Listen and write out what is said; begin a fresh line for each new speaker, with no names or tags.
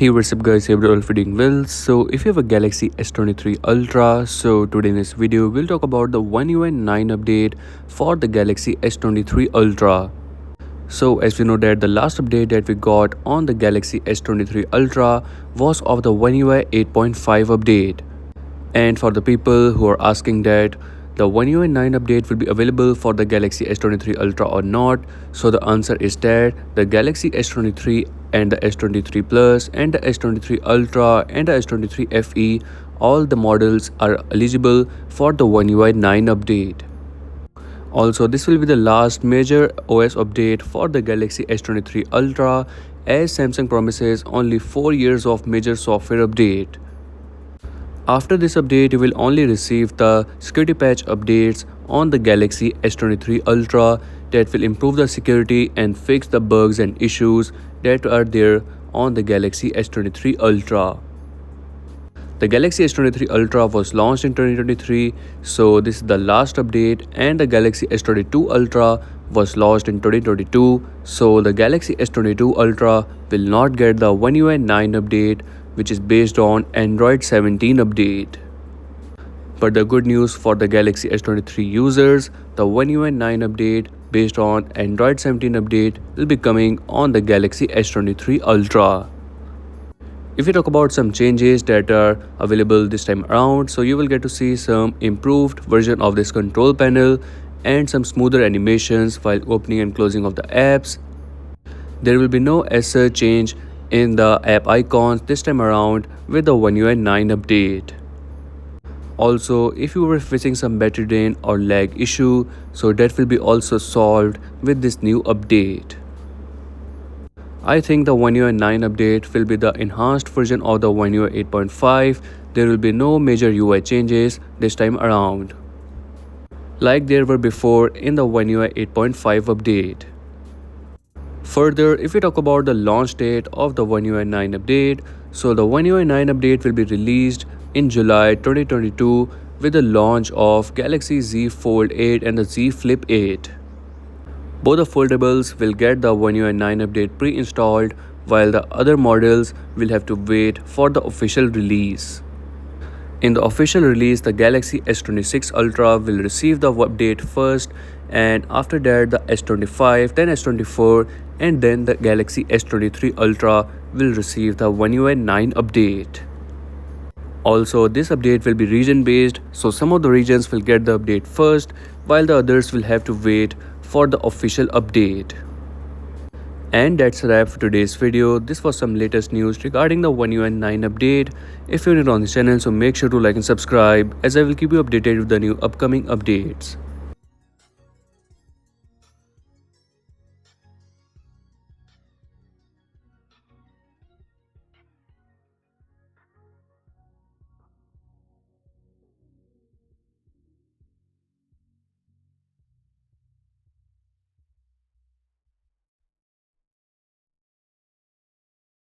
Hey, what's up guys, hope you're all doing well. So if you have a Galaxy S23 Ultra, so today in this video we'll talk about the OneUi 9 update for the Galaxy S23 Ultra. So as we know that the last update that we got on the Galaxy S23 Ultra was of the OneUi 8.5 update. And for the people who are asking that the OneUi 9 update will be available for the Galaxy S23 Ultra or not, so the answer is that the Galaxy S23 and the S23 Plus and the S23 Ultra and the S23 FE, all the models are eligible for the OneUi 9 update. Also, this will be the last major OS update for the Galaxy S23 Ultra, as Samsung promises only 4 years of major software update. After this update, you will only receive the security patch updates on the Galaxy S23 Ultra that will improve the security and fix the bugs and issues that are there on the Galaxy S23 Ultra. The Galaxy S23 Ultra was launched in 2023, so this is the last update, and the Galaxy S22 Ultra was launched in 2022, so the Galaxy S22 Ultra will not get the OneUi 9 update, which is based on Android 17 update. But the good news for the Galaxy S23 users, the OneUi 9 update based on Android 17 update will be coming on the Galaxy S23 Ultra. If we talk about some changes that are available this time around, so you will get to see some improved version of this control panel and some smoother animations while opening and closing of the apps. There will be no such change in the app icons this time around with the OneUi 9 update. Also, if you were facing some battery drain or lag issue, so that will be also solved with this new update. I think the OneUi 9 update will be the enhanced version of the OneUi 8.5. There will be no major UI changes this time around, like there were before in the OneUi 8.5 update. Further, if we talk about the launch date of the OneUi 9 update, so the OneUi 9 update will be released in July 2022 with the launch of Galaxy Z Fold 8 and the Z Flip 8. Both the foldables will get the OneUi 9 update pre-installed, while the other models will have to wait for the official release. In the official release, the Galaxy S26 Ultra will receive the update first, and after that the S25, then S24, and then the Galaxy S23 Ultra will receive the OneUi 9 update. Also, this update will be region based, so some of the regions will get the update first, while the others will have to wait for the official update. And that's a wrap for today's video. This was some latest news regarding the OneUi 9 update. If you're new on this channel, so make sure to like and subscribe, as I will keep you updated with the new upcoming updates.